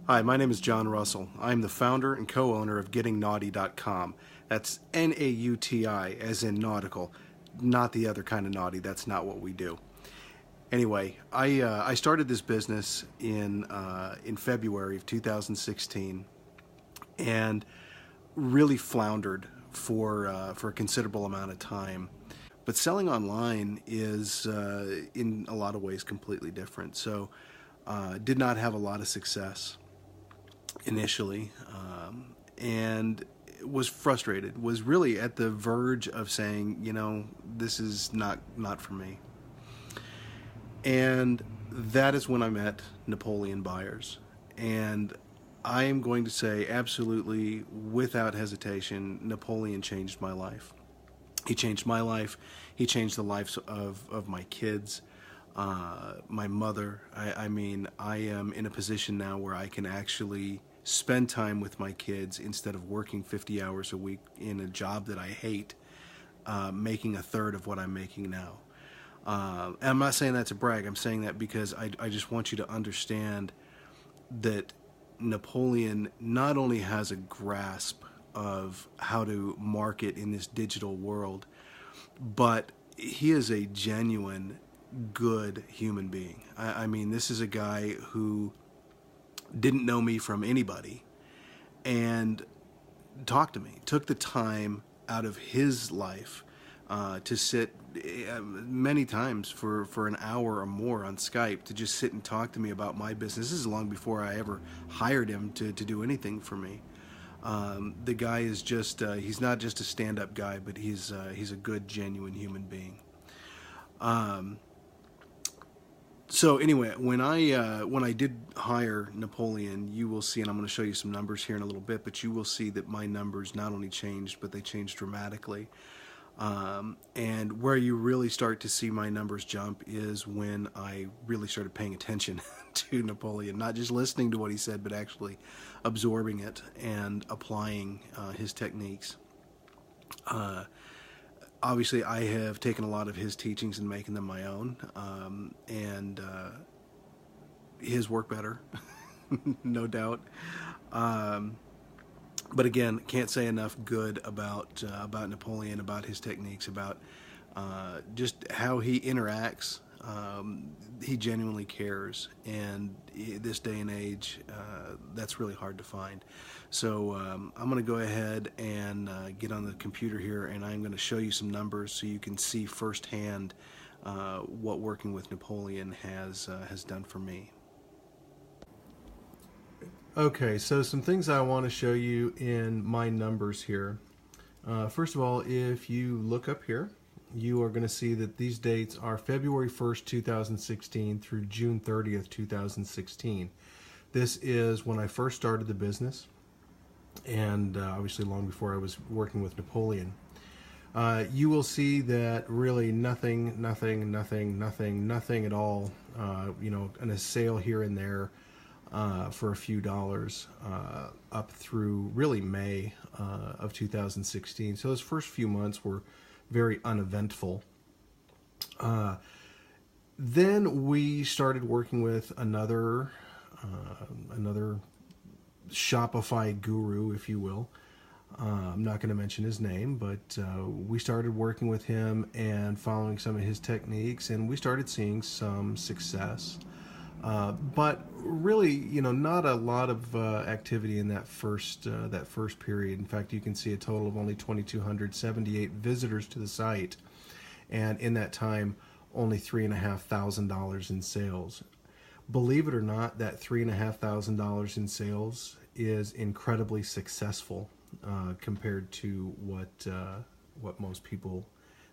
Hi, my name is John Russell. I'm the founder and co-owner of GettingNaughty.com. That's Nauti, as in nautical, not the other kind of naughty. That's not what we do. Anyway, I started this business in February of 2016, and really floundered for a considerable amount of time. But selling online is, in a lot of ways, completely different. So, did not have a lot of success initially, and was frustrated. Was really at the verge of saying, this is not for me. And that is when I met Napoleon Byers. And I am going to say, absolutely, without hesitation, Napoleon changed my life. He changed my life. He changed the lives of my kids, my mother. I mean, I am in a position now where I can actually spend time with my kids instead of working 50 hours a week in a job that I hate, making a third of what I'm making now. And I'm not saying that to brag. I'm saying that because I just want you to understand that Napoleon not only has a grasp of how to market in this digital world, but he is a genuine good human being. I mean, this is a guy who didn't know me from anybody and talked to me, took the time out of his life to sit many times for an hour or more on Skype to just sit and talk to me about my business. This is long before I ever hired him to do anything for me. The guy is just, he's not just a stand-up guy, but he's a good, genuine human being. So anyway, when I did hire Napoleon, you will see, and I'm going to show you some numbers here in a little bit, but you will see that my numbers not only changed, but they changed dramatically. And where you really start to see my numbers jump is when I really started paying attention to Napoleon, not just listening to what he said, but actually absorbing it and applying his techniques. Obviously, I have taken a lot of his teachings and making them my own, and his work better, no doubt. But again, can't say enough good about Napoleon, about his techniques, about just how he interacts. He genuinely cares, and this day and age, that's really hard to find. So I'm going to go ahead and get on the computer here, and I'm going to show you some numbers so you can see firsthand what working with Napoleon has done for me. Okay, so some things I want to show you in my numbers here. First of all, if you look up here, you are going to see that these dates are February 1st, 2016 through June 30th, 2016. This is when I first started the business, and obviously long before I was working with Napoleon. You will see that really nothing at all, and a sale here and there for a few dollars up through really May of 2016. So those first few months were very uneventful. Then we started working with another Shopify guru, if you will. I'm not going to mention his name, but we started working with him and following some of his techniques, and we started seeing some success. But really, not a lot of activity in that first period. In fact, you can see a total of only 2,278 visitors to the site, and in that time, only $3,500 in sales. Believe it or not, that $3,500 in sales is incredibly successful compared to what most people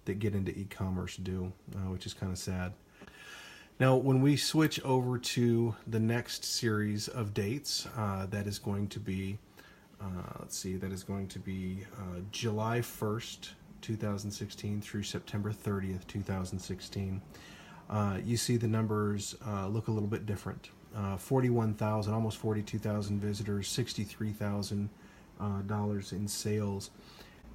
that get into e-commerce do, which is kind of sad. Now, when we switch over to the next series of dates, that is going to be, July 1st, 2016 through September 30th, 2016. You see the numbers look a little bit different. 41,000, almost 42,000 visitors, $63,000 in sales.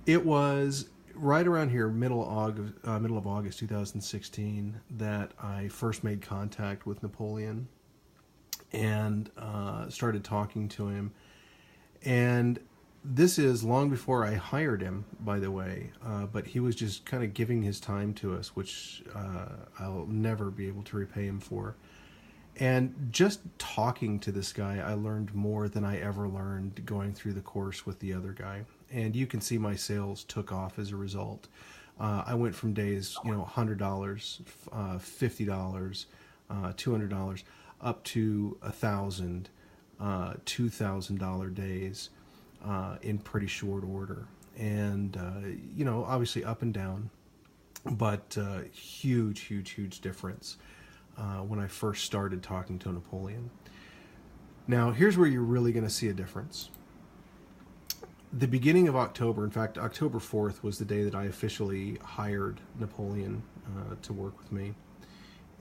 It was right around here, middle of August 2016, that I first made contact with Napoleon. and started talking to him. And this is long before I hired him, by the way, but he was just kind of giving his time to us, which I'll never be able to repay him for. And just talking to this guy, I learned more than I ever learned going through the course with the other guy. And you can see my sales took off as a result. I went from days, $100, $50, $200, up to 1,000, $2,000 days in pretty short order. And obviously up and down, but huge, huge, huge difference when I first started talking to Napoleon. Now, here's where you're really going to see a difference. The beginning of October, in fact, October 4th was the day that I officially hired Napoleon to work with me.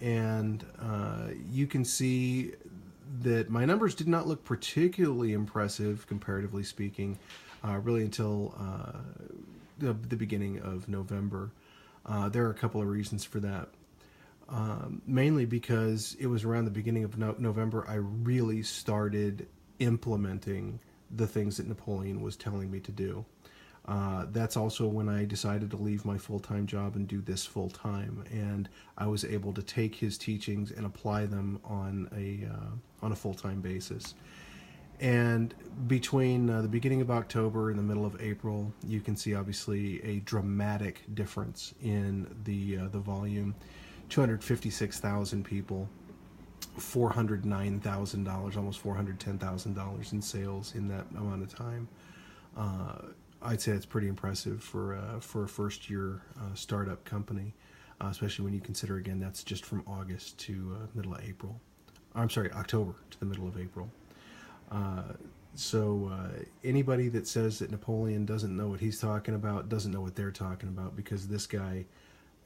And you can see that my numbers did not look particularly impressive, comparatively speaking, really until the beginning of November. There are a couple of reasons for that. Mainly because it was around the beginning of November I really started implementing the things that Napoleon was telling me to do. That's also when I decided to leave my full-time job and do this full-time, and I was able to take his teachings and apply them on a full-time basis. And between the beginning of October and the middle of April, you can see obviously a dramatic difference in the volume. 256,000 people, $409,000, almost $410,000 in sales in that amount of time. I'd say that's pretty impressive for a first-year startup company, especially when you consider, again, that's just from August to middle of April. I'm sorry, October to the middle of April. So anybody that says that Napoleon doesn't know what he's talking about doesn't know what they're talking about, because this guy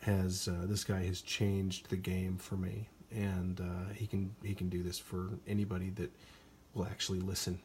has changed the game for me, and he can do this for anybody that will actually listen